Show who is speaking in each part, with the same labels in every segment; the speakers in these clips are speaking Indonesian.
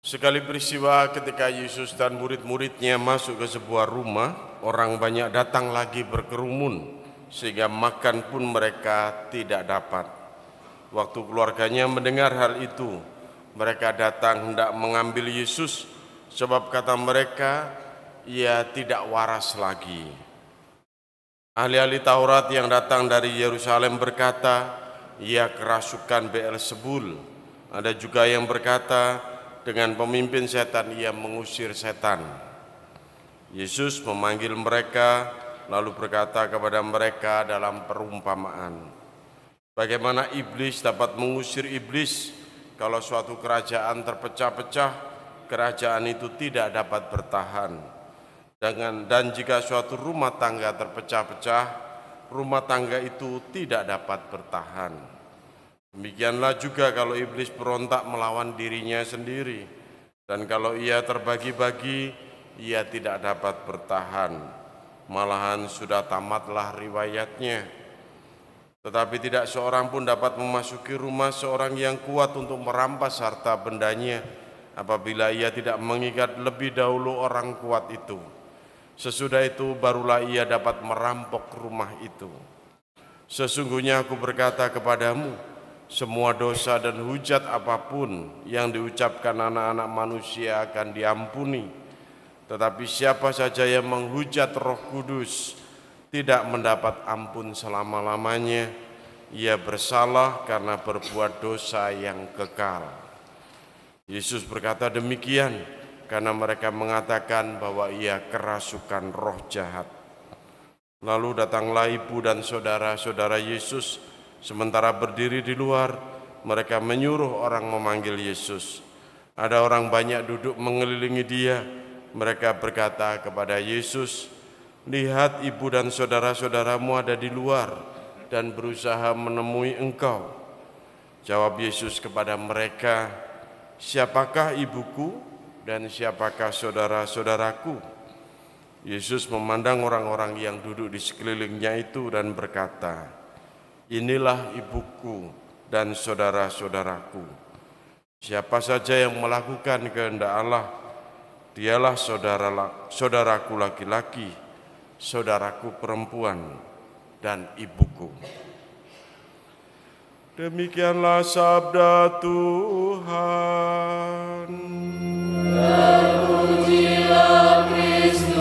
Speaker 1: Sekali peristiwa ketika Yesus dan murid-muridnya masuk ke sebuah rumah, orang banyak datang lagi berkerumun, sehingga makan pun mereka tidak dapat. Waktu keluarganya mendengar hal itu, mereka datang hendak mengambil Yesus, sebab kata mereka, ia tidak waras lagi. Ahli-ahli Taurat yang datang dari Yerusalem berkata, ia kerasukan Beelzebul. Ada juga yang berkata, dengan pemimpin setan ia mengusir setan. Yesus memanggil mereka, lalu berkata kepada mereka dalam perumpamaan, bagaimana iblis dapat mengusir iblis? Kalau suatu kerajaan terpecah-pecah, kerajaan itu tidak dapat bertahan. Dan jika suatu rumah tangga terpecah-pecah, rumah tangga itu tidak dapat bertahan. Demikianlah juga kalau iblis berontak melawan dirinya sendiri, dan kalau ia terbagi-bagi, ia tidak dapat bertahan. Malahan sudah tamatlah riwayatnya. Tetapi tidak seorang pun dapat memasuki rumah seorang yang kuat untuk merampas harta bendanya, apabila ia tidak mengikat lebih dahulu orang kuat itu. Sesudah itu barulah ia dapat merampok rumah itu. Sesungguhnya aku berkata kepadamu, semua dosa dan hujat apapun yang diucapkan anak-anak manusia akan diampuni. Tetapi siapa saja yang menghujat Roh Kudus tidak mendapat ampun selama-lamanya. Ia bersalah karena berbuat dosa yang kekal. Yesus berkata demikian karena mereka mengatakan bahwa ia kerasukan roh jahat. Lalu datanglah ibu dan saudara-saudara Yesus. Sementara berdiri di luar, mereka menyuruh orang memanggil Yesus. Ada orang banyak duduk mengelilingi dia. Mereka berkata kepada Yesus, lihat, ibu dan saudara-saudaramu ada di luar dan berusaha menemui engkau. Jawab Yesus kepada mereka, siapakah ibuku dan siapakah saudara-saudaraku? Yesus memandang orang-orang yang duduk di sekelilingnya itu dan berkata, inilah ibuku dan saudara-saudaraku. Siapa saja yang melakukan kehendak Allah, dialah saudaraku laki-laki, saudaraku perempuan, dan ibuku. Demikianlah sabda Tuhan.
Speaker 2: Terpujilah Kristus.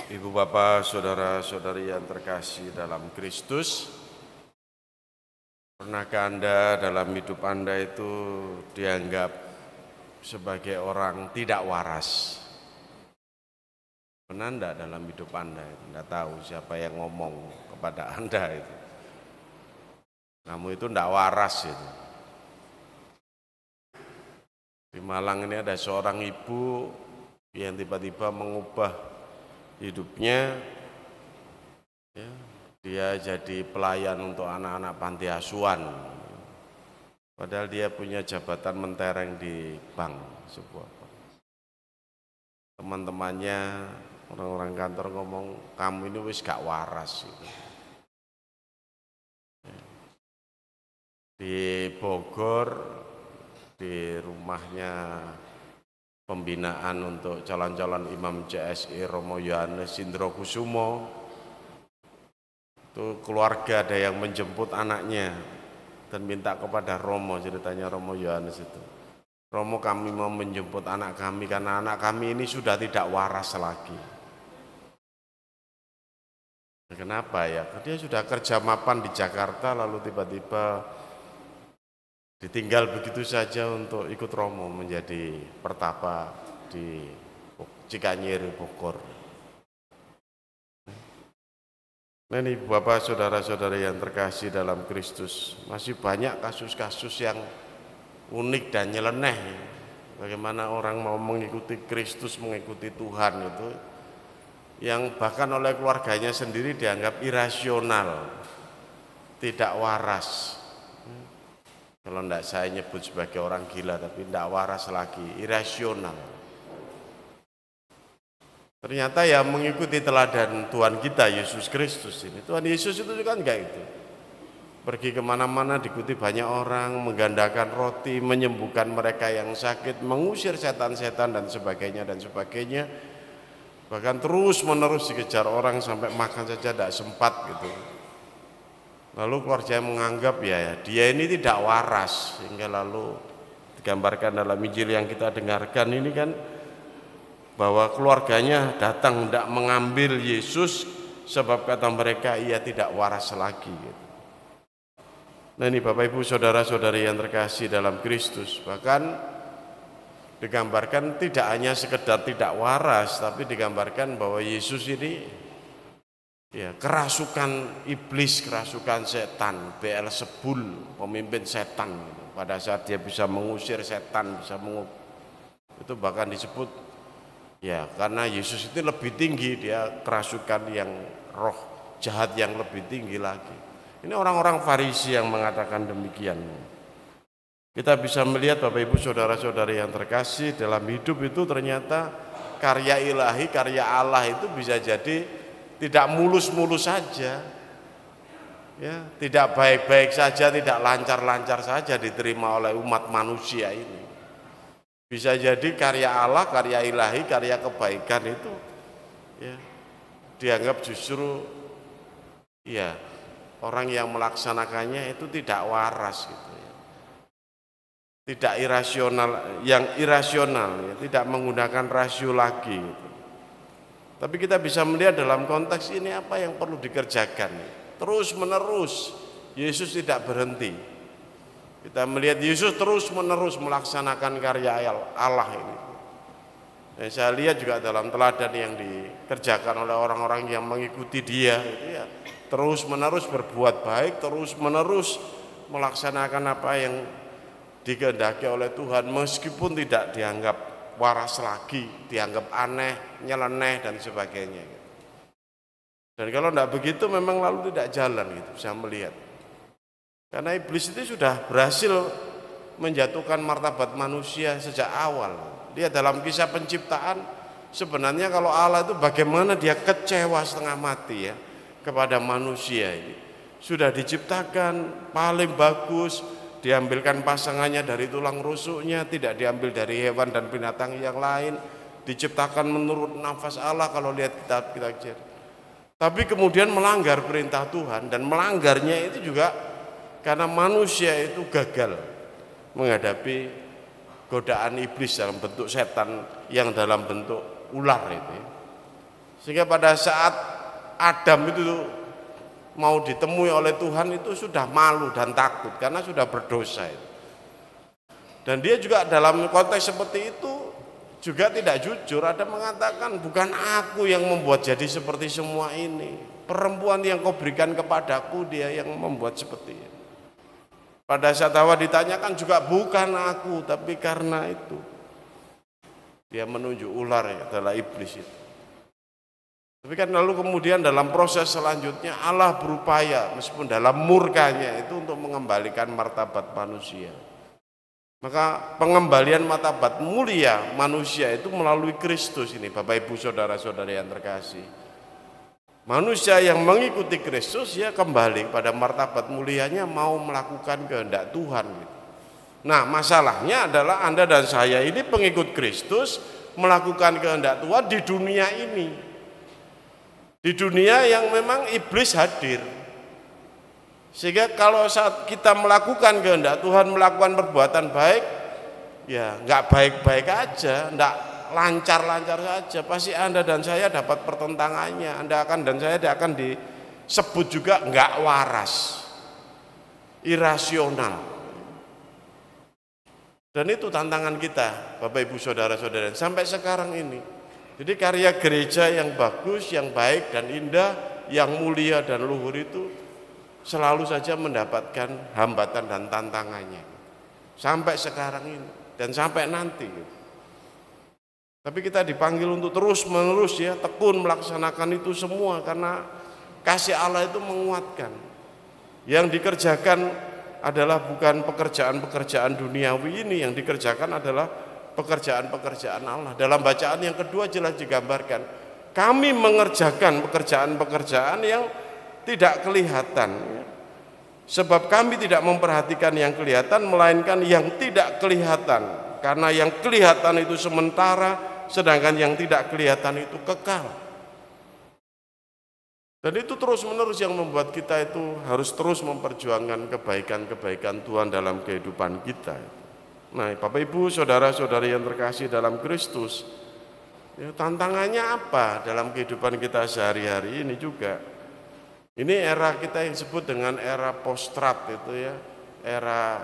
Speaker 1: Ibu bapak, saudara-saudari yang terkasih dalam Kristus, pernahkah Anda dalam hidup Anda itu dianggap sebagai orang tidak waras? Pernah enggak dalam hidup Anda? Enggak tahu siapa yang ngomong kepada Anda itu. Kamu itu enggak waras itu. Di Malang ini ada seorang ibu yang tiba-tiba mengubah hidupnya. Ya, dia jadi pelayan untuk anak-anak panti asuhan. Padahal dia punya jabatan mentereng di bank sebuah bank. Teman-temannya, orang-orang kantor ngomong, kamu ini wis gak waras gitu. Di Bogor, di rumahnya pembinaan untuk calon-calon imam CSI Romo Yohanes Indrokusumo, itu keluarga ada yang menjemput anaknya dan minta kepada Romo, ceritanya Romo Yohanes itu, Romo, kami mau menjemput anak kami karena anak kami ini sudah tidak waras lagi. Kenapa ya? Dia sudah kerja mapan di Jakarta lalu tiba-tiba ditinggal begitu saja untuk ikut Romo menjadi pertapa di Cikanyeri, Bogor. Nah ini Bapak, saudara-saudara yang terkasih dalam Kristus, masih banyak kasus-kasus yang unik dan nyeleneh. Bagaimana orang mau mengikuti Kristus, mengikuti Tuhan itu, yang bahkan oleh keluarganya sendiri dianggap irasional, tidak waras. Kalau tidak saya nyebut sebagai orang gila, tapi tidak waras lagi, irasional. Ternyata ya mengikuti teladan Tuhan kita Yesus Kristus ini. Tuhan Yesus itu kan enggak itu. Pergi kemana-mana diikuti banyak orang, menggandakan roti, menyembuhkan mereka yang sakit, mengusir setan-setan dan sebagainya dan sebagainya. Bahkan terus menerus dikejar orang sampai makan saja tidak sempat gitu. Lalu keluarga menganggap ya dia ini tidak waras, sehingga lalu digambarkan dalam Injil yang kita dengarkan ini kan bahwa keluarganya datang tidak mengambil Yesus sebab kata mereka ia tidak waras lagi gitu. Nah ini Bapak Ibu saudara-saudari yang terkasih dalam Kristus, bahkan digambarkan tidak hanya sekedar tidak waras, tapi digambarkan bahwa Yesus ini ya kerasukan iblis, kerasukan setan, Beelzebul, pemimpin setan gitu. Pada saat dia bisa mengusir setan, bisa itu bahkan disebut ya karena Yesus itu lebih tinggi, dia kerasukan yang roh jahat yang lebih tinggi lagi. Ini orang-orang Farisi yang mengatakan demikian. Kita bisa melihat Bapak Ibu saudara-saudari yang terkasih, dalam hidup itu ternyata karya ilahi, karya Allah itu bisa jadi tidak mulus-mulus saja, ya, tidak baik-baik saja, tidak lancar-lancar saja diterima oleh umat manusia ini. Bisa jadi karya Allah, karya ilahi, karya kebaikan itu ya, dianggap justru ya orang yang melaksanakannya itu tidak waras gitu ya. Tidak irasional, yang irasional ya, tidak menggunakan rasio lagi gitu. Tapi kita bisa melihat dalam konteks ini apa yang perlu dikerjakan. Terus menerus Yesus tidak berhenti. Kita melihat Yesus terus menerus melaksanakan karya Allah ini. Dan saya lihat juga dalam teladan yang dikerjakan oleh orang-orang yang mengikuti dia itu ya, terus menerus berbuat baik, terus menerus melaksanakan apa yang dikehendaki oleh Tuhan meskipun tidak dianggap waras lagi, dianggap aneh, nyeleneh dan sebagainya. Dan kalau tidak begitu memang lalu tidak jalan gitu, bisa melihat. Karena iblis itu sudah berhasil menjatuhkan martabat manusia sejak awal. Lihat dalam kisah penciptaan, sebenarnya kalau Allah itu bagaimana dia kecewa setengah mati ya kepada manusia ini. Sudah diciptakan paling bagus, diambilkan pasangannya dari tulang rusuknya, tidak diambil dari hewan dan binatang yang lain, diciptakan menurut nafas Allah kalau lihat kitab kita. Tapi kemudian melanggar perintah Tuhan, dan melanggarnya itu juga karena manusia itu gagal menghadapi godaan iblis dalam bentuk setan yang dalam bentuk ular itu. Sehingga pada saat Adam itu mau ditemui oleh Tuhan itu sudah malu dan takut karena sudah berdosa itu. Dan dia juga dalam konteks seperti itu juga tidak jujur. Ada mengatakan bukan aku yang membuat jadi seperti semua ini, perempuan yang kau berikan kepadaku dia yang membuat seperti ini. Pada saat Hawa ditanyakan juga bukan aku, tapi karena itu dia menunjuk ular ya, adalah iblis itu. Tapi kan lalu kemudian dalam proses selanjutnya Allah berupaya meskipun dalam murkanya itu untuk mengembalikan martabat manusia. Maka pengembalian martabat mulia manusia itu melalui Kristus ini, Bapak Ibu saudara-saudari yang terkasih. Manusia yang mengikuti Kristus ya kembali pada martabat mulianya, mau melakukan kehendak Tuhan. Nah masalahnya adalah Anda dan saya ini pengikut Kristus melakukan kehendak Tuhan di dunia ini. Di dunia yang memang iblis hadir. Sehingga kalau saat kita melakukan kehendak Tuhan, melakukan perbuatan baik, ya nggak baik-baik aja, nggak lancar-lancar saja, pasti Anda dan saya dapat pertentangannya. Anda akan dan saya akan disebut juga nggak waras, irasional. Dan itu tantangan kita, Bapak Ibu saudara-saudara, sampai sekarang ini. Jadi karya gereja yang bagus, yang baik dan indah, yang mulia dan luhur itu selalu saja mendapatkan hambatan dan tantangannya. Sampai sekarang ini dan sampai nanti. Tapi kita dipanggil untuk terus menerus ya tekun melaksanakan itu semua karena kasih Allah itu menguatkan. Yang dikerjakan adalah bukan pekerjaan-pekerjaan duniawi ini, yang dikerjakan adalah pekerjaan-pekerjaan Allah. Dalam bacaan yang kedua jelas digambarkan kami mengerjakan pekerjaan-pekerjaan yang tidak kelihatan. Sebab kami tidak memperhatikan yang kelihatan, melainkan yang tidak kelihatan. Karena yang kelihatan itu sementara, sedangkan yang tidak kelihatan itu kekal. Dan itu terus-menerus yang membuat kita itu harus terus memperjuangkan kebaikan-kebaikan Tuhan dalam kehidupan kita. Nah, Bapak Ibu, saudara-saudari yang terkasih dalam Kristus, ya, tantangannya apa dalam kehidupan kita sehari-hari ini juga? Ini era kita yang disebut dengan era postrat itu ya, era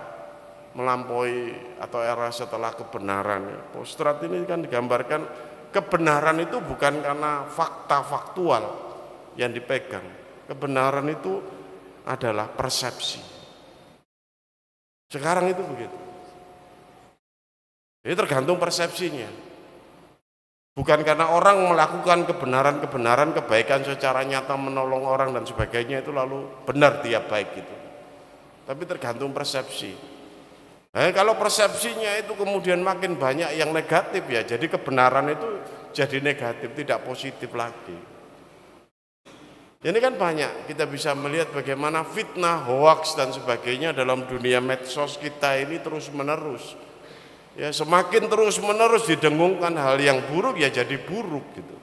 Speaker 1: melampaui atau era setelah kebenaran. Postrat ini kan digambarkan kebenaran itu bukan karena fakta faktual yang dipegang. Kebenaran itu adalah persepsi. Sekarang itu begitu. Ini tergantung persepsinya. Bukan karena orang melakukan kebenaran-kebenaran, kebaikan secara nyata, menolong orang dan sebagainya itu lalu benar dia baik gitu. Tapi tergantung persepsi. Kalau persepsinya itu kemudian makin banyak yang negatif ya, jadi kebenaran itu jadi negatif, tidak positif lagi. Ini kan banyak, kita bisa melihat bagaimana fitnah, hoaks dan sebagainya dalam dunia medsos kita ini terus menerus. Ya, semakin terus-menerus didengungkan hal yang buruk ya jadi buruk gitu.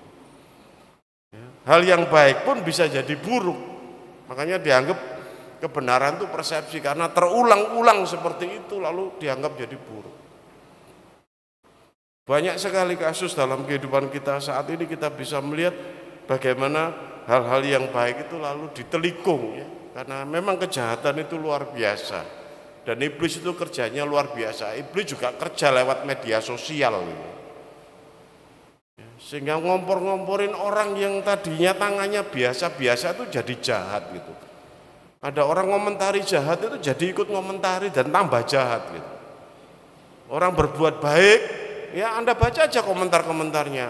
Speaker 1: Ya, hal yang baik pun bisa jadi buruk. Makanya dianggap kebenaran itu persepsi karena terulang-ulang seperti itu lalu dianggap jadi buruk. Banyak sekali kasus dalam kehidupan kita saat ini kita bisa melihat bagaimana hal-hal yang baik itu lalu ditelikung ya. Karena memang kejahatan itu luar biasa. Dan iblis itu kerjanya luar biasa. Iblis juga kerja lewat media sosial. Sehingga ngompor-ngomporin orang yang tadinya tangannya biasa-biasa itu jadi jahat gitu. Ada orang ngomentari jahat itu jadi ikut ngomentari dan tambah jahat gitu. Orang berbuat baik, ya Anda baca aja komentar-komentarnya.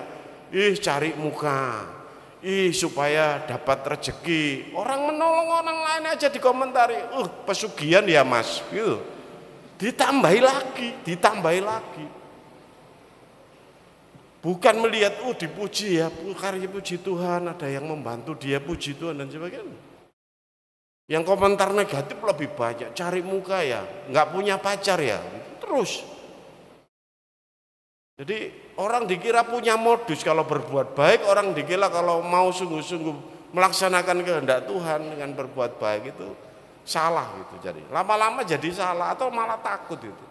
Speaker 1: Ih cari muka, ih supaya dapat rezeki. Orang menolong orang lain aja dikomentari, pesugihan ya mas gitu. Ditambahi lagi. Bukan melihat dipuji ya, karya puji Tuhan, ada yang membantu dia puji Tuhan dan sebagainya. Yang komentar negatif lebih banyak, cari muka ya, nggak punya pacar ya, terus. Jadi orang dikira punya modus kalau berbuat baik, orang dikira kalau mau sungguh-sungguh melaksanakan kehendak Tuhan dengan berbuat baik itu salah gitu. Jadi lama-lama jadi salah atau malah takut itu.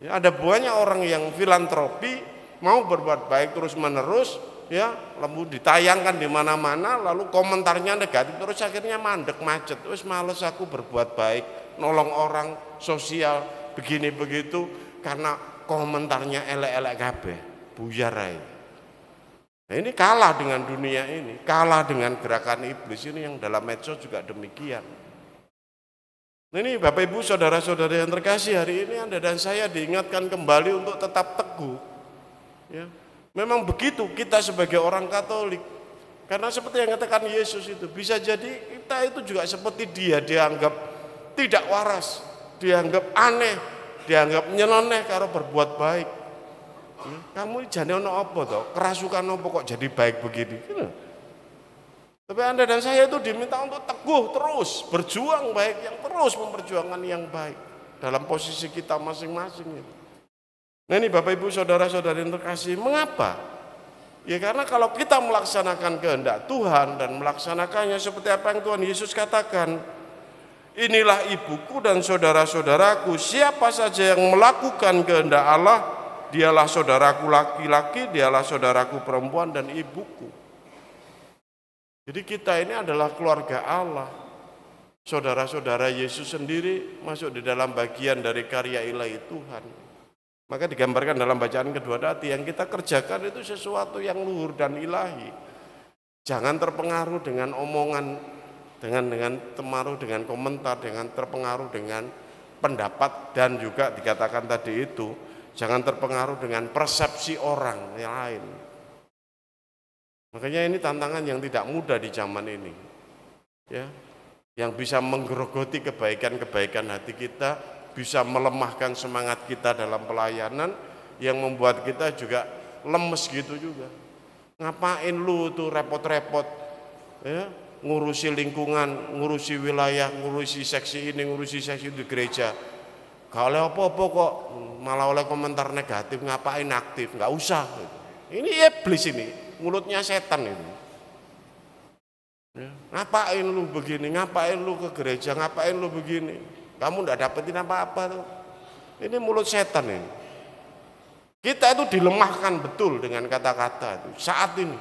Speaker 1: Ya, ada banyak orang yang filantropi mau berbuat baik terus-menerus, ya, lalu ditayangkan di mana-mana, lalu komentarnya negatif terus akhirnya mandek macet. Terus males aku berbuat baik, nolong orang, sosial, begini begitu karena komentarnya elek-elek kabeh, buyar aja. Nah, ini kalah dengan dunia ini, kalah dengan gerakan iblis ini yang dalam medsos juga demikian. Nah, ini Bapak Ibu saudara-saudara yang terkasih, hari ini Anda dan saya diingatkan kembali untuk tetap teguh. Ya, memang begitu kita sebagai orang Katolik. Karena seperti yang katakan Yesus itu, bisa jadi kita itu juga seperti dia, dianggap tidak waras, dianggap aneh, dianggap nyeleneh kalau berbuat baik. Ya, kamu jangan ono apa toh? Kerasukan apa kok jadi baik begini? Gitu. Tapi Anda dan saya itu diminta untuk teguh terus, berjuang baik, yang terus memperjuangkan yang baik dalam posisi kita masing-masing. Nah ini Bapak Ibu saudara-saudari yang terkasih, mengapa? Ya karena kalau kita melaksanakan kehendak Tuhan dan melaksanakannya seperti apa yang Tuhan Yesus katakan, inilah ibuku dan saudara-saudaraku, siapa saja yang melakukan kehendak Allah, dialah saudaraku laki-laki, dialah saudaraku perempuan dan ibuku. Jadi kita ini adalah keluarga Allah. Saudara-saudara Yesus sendiri masuk di dalam bagian dari karya ilahi Tuhan. Maka digambarkan dalam bacaan kedua tadi, yang kita kerjakan itu sesuatu yang luhur dan ilahi. Jangan terpengaruh dengan omongan, dengan terpengaruh dengan komentar, dengan terpengaruh dengan pendapat, dan juga dikatakan tadi itu jangan terpengaruh dengan persepsi orang yang lain. Makanya ini tantangan yang tidak mudah di zaman ini, ya, yang bisa menggerogoti kebaikan-kebaikan hati kita, bisa melemahkan semangat kita dalam pelayanan, yang membuat kita juga lemes gitu juga. Ngapain lu tuh repot-repot ya, ngurusi lingkungan, ngurusi wilayah, ngurusi seksi ini, ngurusi seksi di gereja. Kalau apa-apa kok malah oleh komentar negatif, ngapain aktif, nggak usah. Ini iblis ini, mulutnya setan itu. Ya, ngapain lu begini, ngapain lu ke gereja, ngapain lu begini, kamu nggak dapetin apa-apa tuh. Ini mulut setan ini. Kita itu dilemahkan betul dengan kata-kata itu saat ini.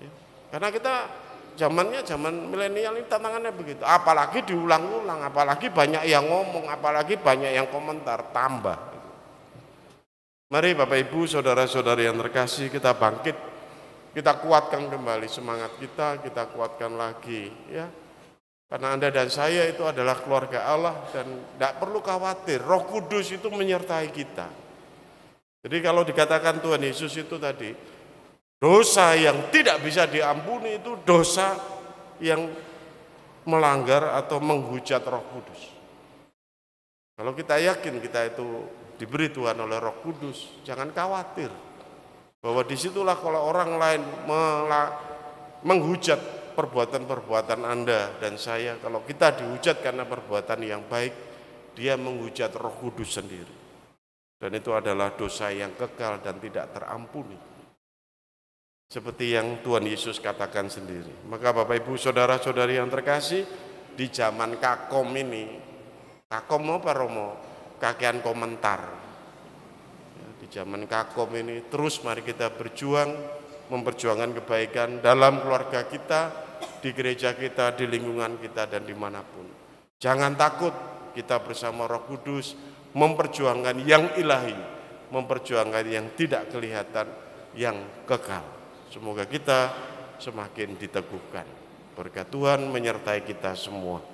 Speaker 1: Ya, karena kita zamannya zaman milenial ini tantangannya begitu. Apalagi diulang-ulang, apalagi banyak yang ngomong, apalagi banyak yang komentar, tambah. Mari Bapak Ibu, saudara-saudari yang terkasih, kita bangkit, kita kuatkan kembali semangat kita kuatkan lagi ya. Karena Anda dan saya itu adalah keluarga Allah dan tidak perlu khawatir, Roh Kudus itu menyertai kita. Jadi kalau dikatakan Tuhan Yesus itu tadi, dosa yang tidak bisa diampuni itu dosa yang melanggar atau menghujat Roh Kudus. Kalau kita yakin kita itu diberi Tuhan oleh Roh Kudus, jangan khawatir bahwa disitulah kalau orang lain menghujat perbuatan-perbuatan Anda dan saya, kalau kita dihujat karena perbuatan yang baik, dia menghujat Roh Kudus sendiri. Dan itu adalah dosa yang kekal dan tidak terampuni. Seperti yang Tuhan Yesus katakan sendiri. Maka Bapak Ibu saudara-saudari yang terkasih, di zaman kakom ini, kakom apa Romo? Kakean komentar. Di zaman kakom ini terus mari kita berjuang, memperjuangkan kebaikan dalam keluarga kita, di gereja kita, di lingkungan kita dan dimanapun. Jangan takut, kita bersama Roh Kudus memperjuangkan yang ilahi, memperjuangkan yang tidak kelihatan, yang kekal. Semoga kita semakin diteguhkan. Berkat Tuhan menyertai kita semua.